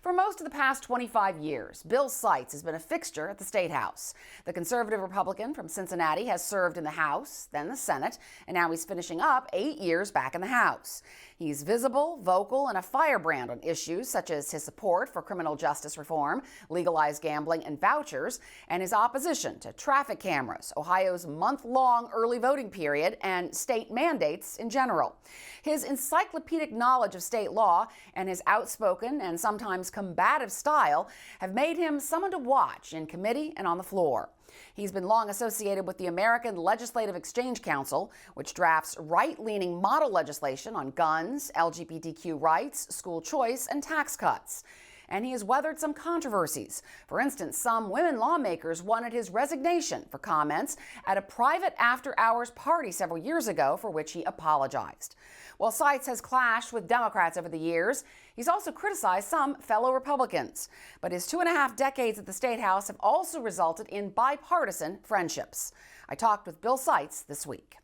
For most of the past 25 years, Bill Seitz has been a fixture at the Statehouse. The conservative Republican from Cincinnati has served in the House, then the Senate, and now he's finishing up 8 years back in the House. He's visible, vocal, and a firebrand on issues such as his support for criminal justice reform, legalized gambling, and vouchers, and his opposition to traffic cameras, Ohio's month-long early voting period, and state mandates in general. His encyclopedic knowledge of state law and his outspoken and sometimes combative style have made him someone to watch in committee and on the floor. He's been long associated with the American Legislative Exchange Council, which drafts right-leaning model legislation on guns, LGBTQ rights, school choice, and tax cuts. And he has weathered some controversies. For instance, some women lawmakers wanted his resignation for comments at a private after-hours party several years ago, for which he apologized. While Seitz has clashed with Democrats over the years, he's also criticized some fellow Republicans. But his 2.5 decades at the Statehouse have also resulted in bipartisan friendships. I talked with Bill Seitz this week.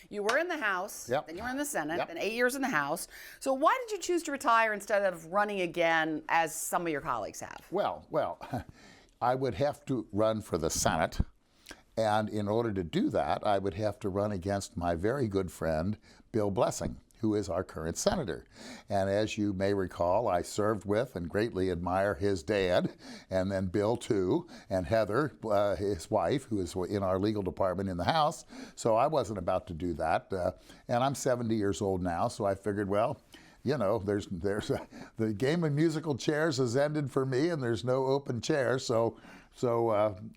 You were in the House, then you were in the Senate, then 8 years in the House. So why did you choose to retire instead of running again, as some of your colleagues have? Well, I would have to run for the Senate. And in order to do that, I would have to run against my very good friend, Bill Blessing, who is our current senator. And as you may recall, I served with and greatly admire his dad, and then Bill too, and Heather, his wife, who is in our legal department in the House. So I wasn't about to do that. And I'm 70 years old now, so I figured, well, you know, the game of musical chairs has ended for me, and there's no open chair. So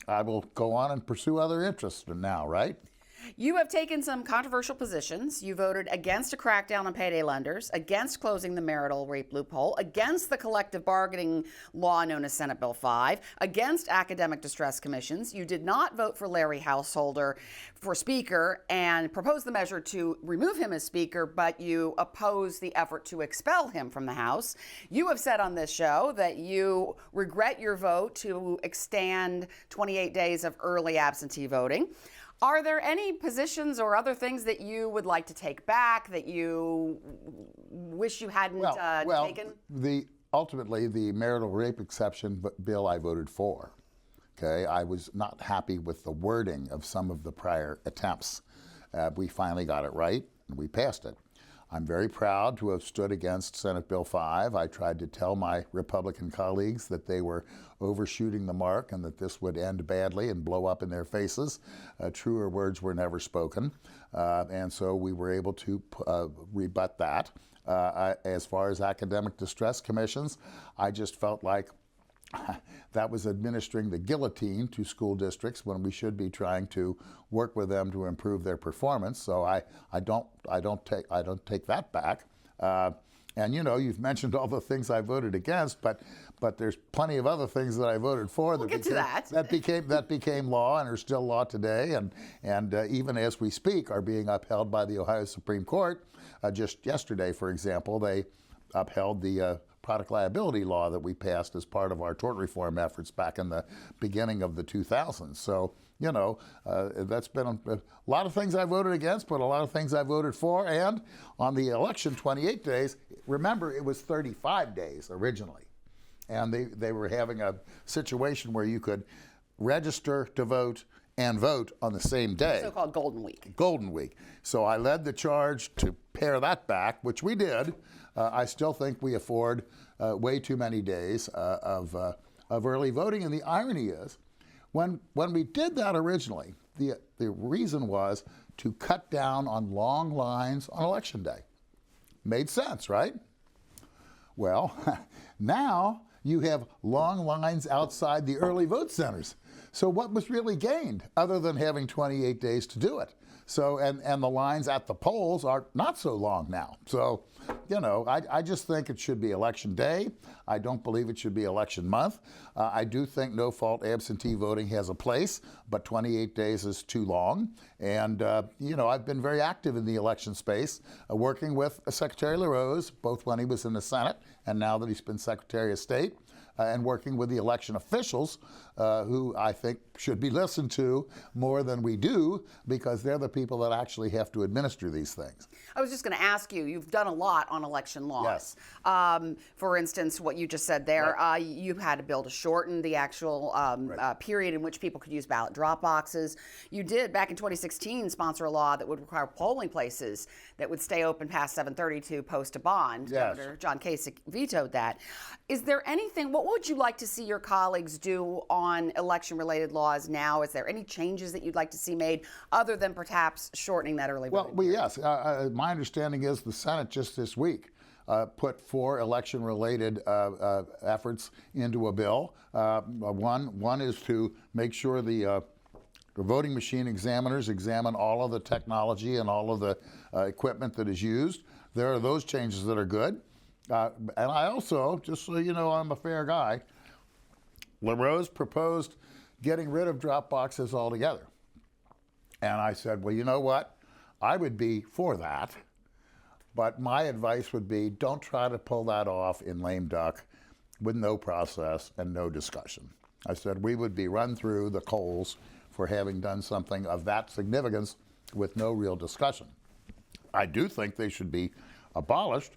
I will go on and pursue other interests now, right? You have taken some controversial positions. You voted against a crackdown on payday lenders, against closing the marital rape loophole, against the collective bargaining law known as Senate Bill 5, against academic distress commissions. You did not vote for Larry Householder for Speaker and proposed the measure to remove him as Speaker, but you opposed the effort to expel him from the House. You have said on this show that you regret your vote to extend 28 days of early absentee voting. Are there any positions or other things that you would like to take back that you wish you hadn't taken? Ultimately, the marital rape exception bill I voted for. Okay, I was not happy with the wording of some of the prior attempts. We finally got it right, and we passed it. I'm very proud to have stood against Senate Bill 5. I tried to tell my Republican colleagues that they were overshooting the mark and that this would end badly and blow up in their faces. Truer words were never spoken. And so we were able to rebut that. As far as academic distress commissions, I just felt like that was administering the guillotine to school districts when we should be trying to work with them to improve their performance. So I don't take that back. And you know, you've mentioned all the things I voted against, but there's plenty of other things that I voted for that became law and are still law today, and even as we speak are being upheld by the Ohio Supreme Court. Just yesterday, for example, they upheld the product liability law that we passed as part of our tort reform efforts back in the beginning of the 2000s. So, you know, that's been a lot of things I voted against, but a lot of things I voted for. And on the election, 28 days, remember it was 35 days originally. And they were having a situation where you could register to vote and vote on the same day. So-called Golden Week. Golden Week. So I led the charge to pare that back, which we did. I still think we afford way too many days of early voting. And the irony is, when we did that originally, the reason was to cut down on long lines on Election Day. Made sense, right? Well, now you have long lines outside the early vote centers. So what was really gained other than having 28 days to do it? So, and the lines at the polls are not so long now. So, you know, I just think it should be election day. I don't believe it should be election month. I do think no-fault absentee voting has a place, but 28 days is too long. And, you know, I've been very active in the election space, working with Secretary LaRose, both when he was in the Senate and now that he's been Secretary of State. and working with the election officials, who I think should be listened to more than we do, because they're the people that actually have to administer these things. I was just going to ask you, you've done a lot on election laws. Yes. For instance, what you just said there, Right. you had a bill to shorten the actual period in which people could use ballot drop boxes. You did, back in 2016, sponsor a law that would require polling places that would stay open past 7:30 to post a bond. Yes. Governor John Kasich vetoed that. Is there anything, what would you like to see your colleagues do on election-related laws now? Is there any changes that you'd like to see made other than perhaps shortening that early voting period? Yes. My understanding is the Senate just this week put 4 election-related efforts into a bill. One is to make sure the voting machine examiners examine all of the technology and all of the equipment that is used. There are those changes that are good. And I also, just so you know, I'm a fair guy, LaRose proposed getting rid of drop boxes altogether. And I said, well, you know what? I would be for that. But my advice would be, don't try to pull that off in lame duck with no process and no discussion. I said we would be run through the coals for having done something of that significance with no real discussion. I do think they should be abolished,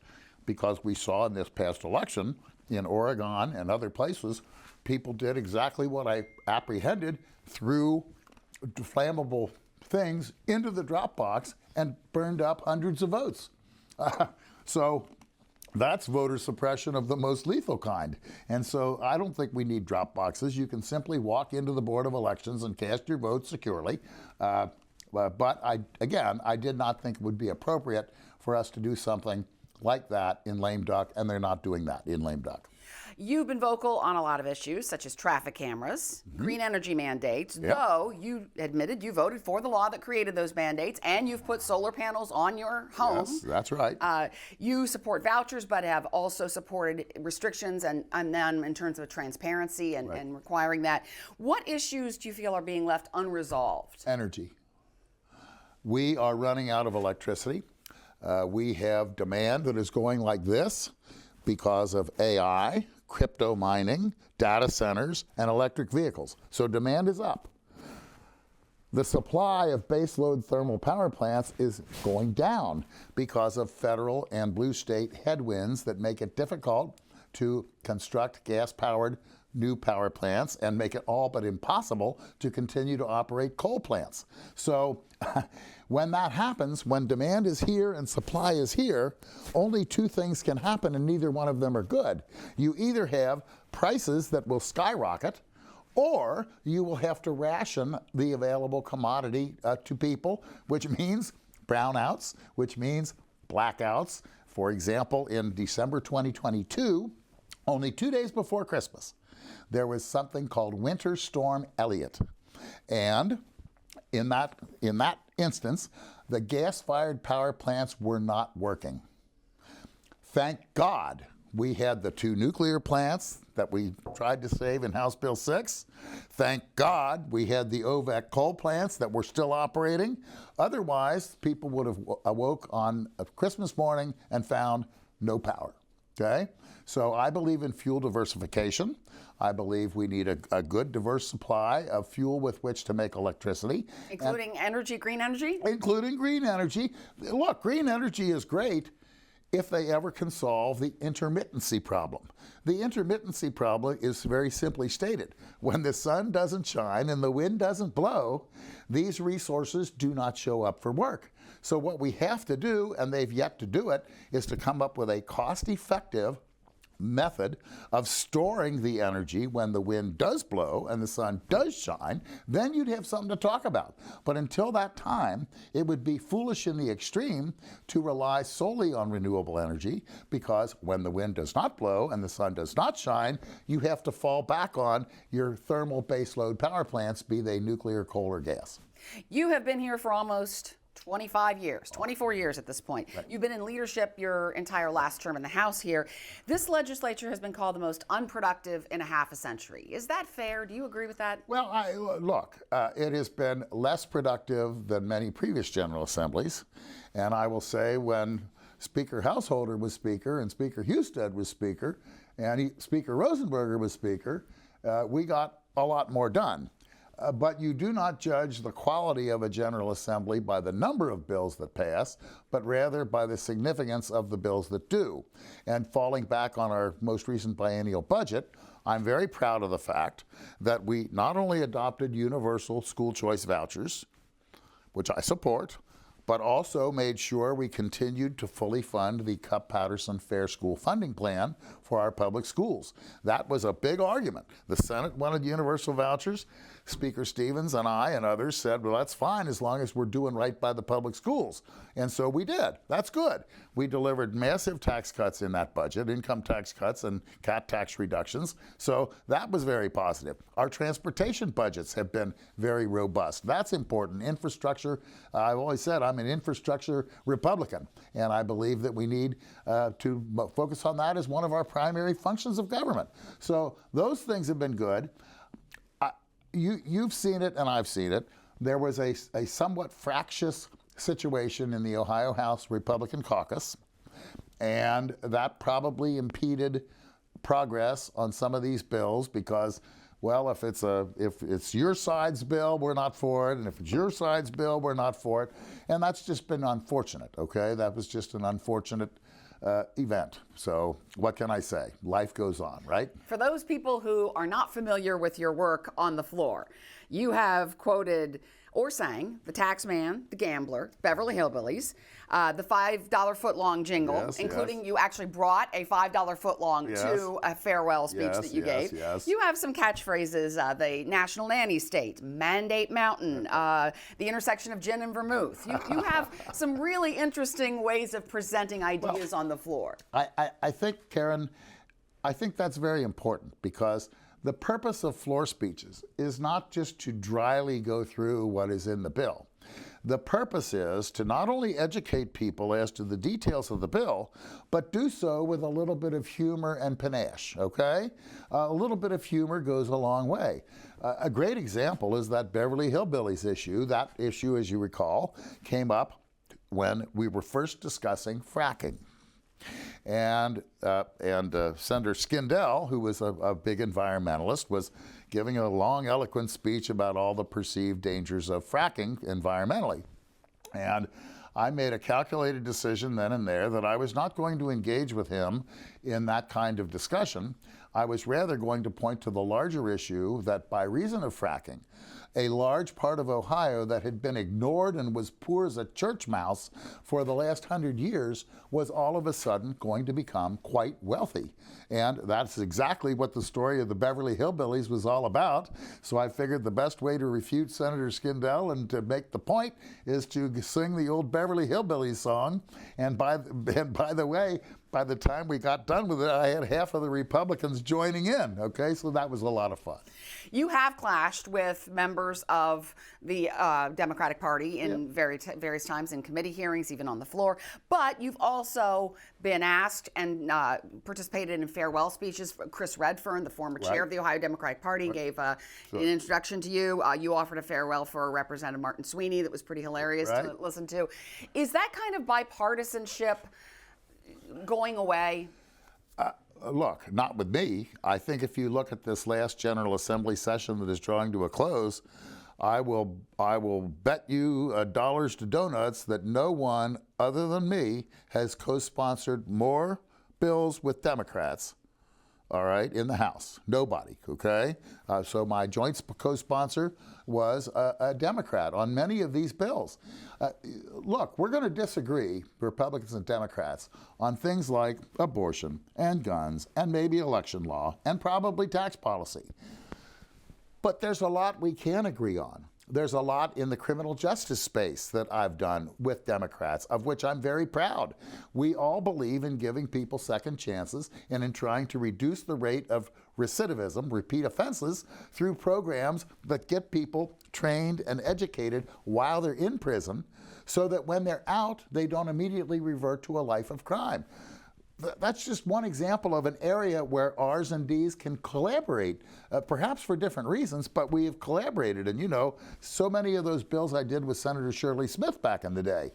because we saw in this past election in Oregon and other places, people did exactly what I apprehended, threw flammable things into the drop box and burned up hundreds of votes. So that's voter suppression of the most lethal kind. And so I don't think we need drop boxes. You can simply walk into the Board of Elections and cast your vote securely. But I did not think it would be appropriate for us to do something like that in lame duck, and they're not doing that in lame duck. You've been vocal on a lot of issues, such as traffic cameras, green energy mandates, though you admitted you voted for the law that created those mandates, and you've put solar panels on your home. Yes, that's right. You support vouchers, but have also supported restrictions and them in terms of transparency and requiring that. What issues do you feel are being left unresolved? Energy. We are running out of electricity. We have demand that is going like this because of AI, crypto mining, data centers, and electric vehicles. So demand is up. The supply of baseload thermal power plants is going down because of federal and blue state headwinds that make it difficult to construct gas-powered new power plants and make it all but impossible to continue to operate coal plants. So when that happens, when demand is here and supply is here, only 2 things can happen, and neither one of them are good. You either have prices that will skyrocket, or you will have to ration the available commodity to people, which means brownouts, which means blackouts. For example, in December 2022, only 2 days before Christmas, there was something called Winter Storm Elliott. And in that instance, the gas-fired power plants were not working. Thank God we had the 2 nuclear plants that we tried to save in House Bill 6. Thank God we had the OVEC coal plants that were still operating. Otherwise, people would have awoke on a Christmas morning and found no power. Okay? So I believe in fuel diversification. I believe we need a good, diverse supply of fuel with which to make electricity. Including energy, green energy? Including green energy. Look, green energy is great if they ever can solve the intermittency problem. The intermittency problem is very simply stated. When the sun doesn't shine and the wind doesn't blow, these resources do not show up for work. So what we have to do, and they've yet to do it, is to come up with a cost-effective method of storing the energy when the wind does blow and the sun does shine. Then you'd have something to talk about. But until that time, it would be foolish in the extreme to rely solely on renewable energy, because when the wind does not blow and the sun does not shine, you have to fall back on your thermal baseload power plants, be they nuclear, coal, or gas. You have been here for almost 25 years, 24 years at this point. Right. You've been in leadership your entire last term in the House here. This legislature has been called the most unproductive in a half a century. Is that fair? Do you agree with that? Well, look, it has been less productive than many previous General Assemblies. And I will say, when Speaker Householder was Speaker and Speaker Husted was Speaker, and Speaker Rosenberger was Speaker, we got a lot more done. But you do not judge the quality of a General Assembly by the number of bills that pass, but rather by the significance of the bills that do. And falling back on our most recent biennial budget, I'm very proud of the fact that we not only adopted universal school choice vouchers, which I support, but also made sure we continued to fully fund the Cupp-Patterson Fair School Funding Plan for our public schools. That was a big argument. The Senate wanted universal vouchers. Speaker Stevens and I and others said, well, that's fine as long as we're doing right by the public schools. And so we did. That's good. We delivered massive tax cuts in that budget, income tax cuts and cat tax reductions. So that was very positive. Our transportation budgets have been very robust. That's important. Infrastructure, I've always said I'm an infrastructure Republican, and I believe that we need to focus on that as one of our primary functions of government. So those things have been good. You've seen it and I've seen it. There was a somewhat fractious situation in the Ohio House Republican caucus, and that probably impeded progress on some of these bills because, well, if it's your side's bill, we're not for it, and if it's your side's bill, we're not for it, and that's just been unfortunate, okay? That was just an unfortunate event. So what can I say? Life goes on, right? For those people who are not familiar with your work on the floor, you have quoted or sang The Taxman, The Gambler, Beverly Hillbillies, the $5 footlong jingle, Yes, including yes. you actually brought a $5 footlong Yes. to a farewell speech Yes, that you yes, gave. yes. You have some catchphrases, the National Nanny State, Mandate Mountain, the intersection of gin and vermouth. You have some really interesting ways of presenting ideas on the floor. I think, Karen, I think that's very important because the purpose of floor speeches is not just to dryly go through what is in the bill. The purpose is to not only educate people as to the details of the bill, but do so with a little bit of humor and panache, okay? A little bit of humor goes a long way. A great example is that Beverly Hillbillies issue. That issue, as you recall, came up when we were first discussing fracking. And Senator Skindell, who was a big environmentalist, was giving a long, eloquent speech about all the perceived dangers of fracking environmentally. And I made a calculated decision then and there that I was not going to engage with him in that kind of discussion. I was rather going to point to the larger issue that by reason of fracking, a large part of Ohio that had been ignored and was poor as a church mouse for the last 100 years was all of a sudden going to become quite wealthy. And that's exactly what the story of the Beverly Hillbillies was all about. So I figured the best way to refute Senator Skindell and to make the point is to sing the old Beverly Hillbillies song. And by the way, by the time we got done with it, I had half of the Republicans joining in, okay? So that was a lot of fun. You have clashed with members of the Democratic Party in various times in committee hearings, even on the floor, but you've also been asked and participated in farewell speeches. Chris Redfern, the former chair of the Ohio Democratic Party, gave an introduction to you. You offered a farewell for Representative Martin Sweeney that was pretty hilarious to listen to. Is that kind of bipartisanship going away? Look, not with me. I think if you look at this last General Assembly session that is drawing to a close, I will bet you dollars to donuts that no one other than me has co-sponsored more bills with Democrats, all right, in the House. Nobody, okay? So my joint co-sponsor was a Democrat on many of these bills. Look, we're going to disagree, Republicans and Democrats, on things like abortion and guns and maybe election law and probably tax policy. But there's a lot we can agree on. There's a lot in the criminal justice space that I've done with Democrats, of which I'm very proud. We all believe in giving people second chances and in trying to reduce the rate of recidivism, repeat offenses, through programs that get people trained and educated while they're in prison so that when they're out, they don't immediately revert to a life of crime. that's just one example of an area where R's and D's can collaborate, perhaps for different reasons, but we have collaborated. And so many of those bills I did with Senator Shirley Smith back in the day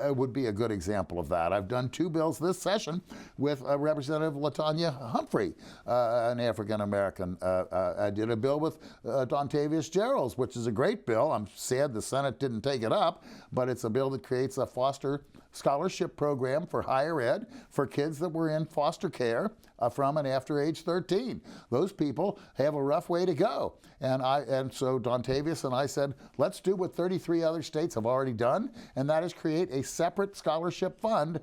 would be a good example of that. I've done 2 bills this session with Representative LaTanya Humphrey, an African American. I did a bill with Dontavius Geralds, which is a great bill. I'm sad the Senate didn't take it up, but it's a bill that creates a foster scholarship program for higher ed for kids that were in foster care from and after age 13. Those people have a rough way to go. And so Dontavius and I said, let's do what 33 other states have already done, and that is create a separate scholarship fund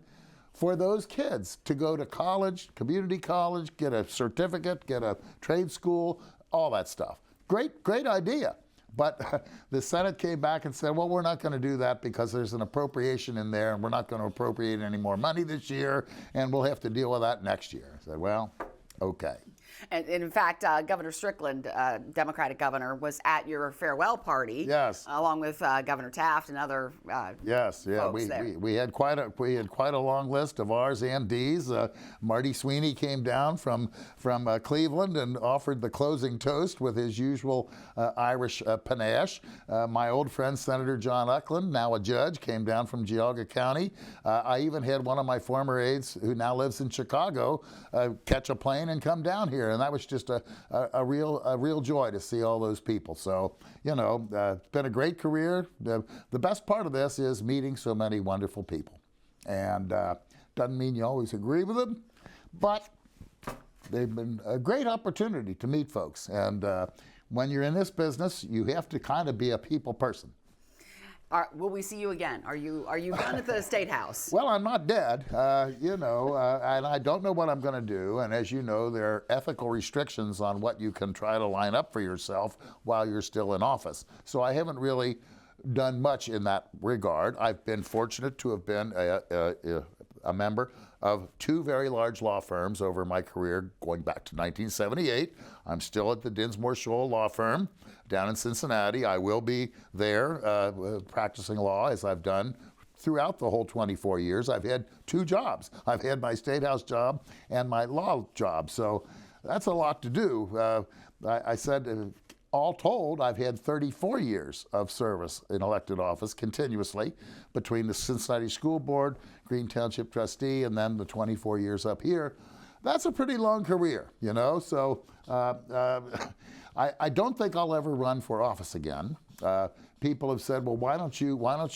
for those kids to go to college, community college, get a certificate, get a trade school, all that stuff. Great idea. But the Senate came back and said, well, we're not going to do that because there's an appropriation in there, and we're not going to appropriate any more money this year, and we'll have to deal with that next year. I said, well, okay. And in fact, Governor Strickland, Democratic governor, was at your farewell party. Yes. Along with Governor Taft and other yes, yeah, folks there. We had quite a long list of R's and D's. Marty Sweeney came down from Cleveland and offered the closing toast with his usual Irish panache. My old friend Senator John Uckland, now a judge, came down from Geauga County. I even had one of my former aides, who now lives in Chicago, catch a plane and come down here. And that was just a real joy to see all those people. So, it's been a great career. The best part of this is meeting so many wonderful people. And doesn't mean you always agree with them, but they've been a great opportunity to meet folks. And when you're in this business, you have to kind of be a people person. Will we see you again? Are you done at the Statehouse? Well, I'm not dead, and I don't know what I'm going to do. And as you know, there are ethical restrictions on what you can try to line up for yourself while you're still in office. So I haven't really done much in that regard. I've been fortunate to have been a member of 2 very large law firms over my career going back to 1978. I'm still at the Dinsmore Shoal Law Firm down in Cincinnati. I will be there practicing law, as I've done throughout the whole 24 years. I've had 2 jobs. I've had my Statehouse job and my law job. So that's a lot to do. I said, all told, I've had 34 years of service in elected office continuously between the Cincinnati School Board, Green Township trustee, and then the 24 years up here. That's a pretty long career, So I don't think I'll ever run for office again. People have said, well, why don't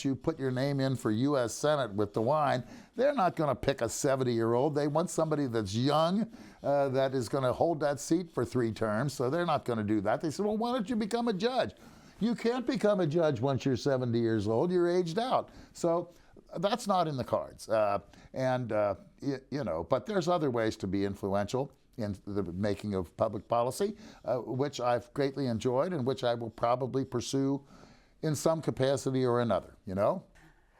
you put your name in for U.S. Senate with DeWine? They're not going to pick a 70-year-old. They want somebody that's young, that is going to hold that seat for 3 terms, so they're not going to do that. They said, well, why don't you become a judge? You can't become a judge once you're 70 years old. You're aged out. So that's not in the cards. But there's other ways to be influential in the making of public policy, which I've greatly enjoyed and which I will probably pursue in some capacity or another,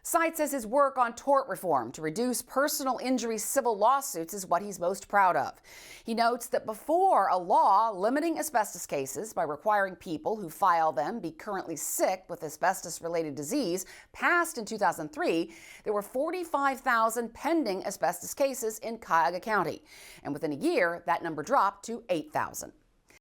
Seitz says his work on tort reform to reduce personal injury civil lawsuits is what he's most proud of. He notes that before a law limiting asbestos cases by requiring people who file them be currently sick with asbestos-related disease passed in 2003, there were 45,000 pending asbestos cases in Cuyahoga County. And within a year, that number dropped to 8,000.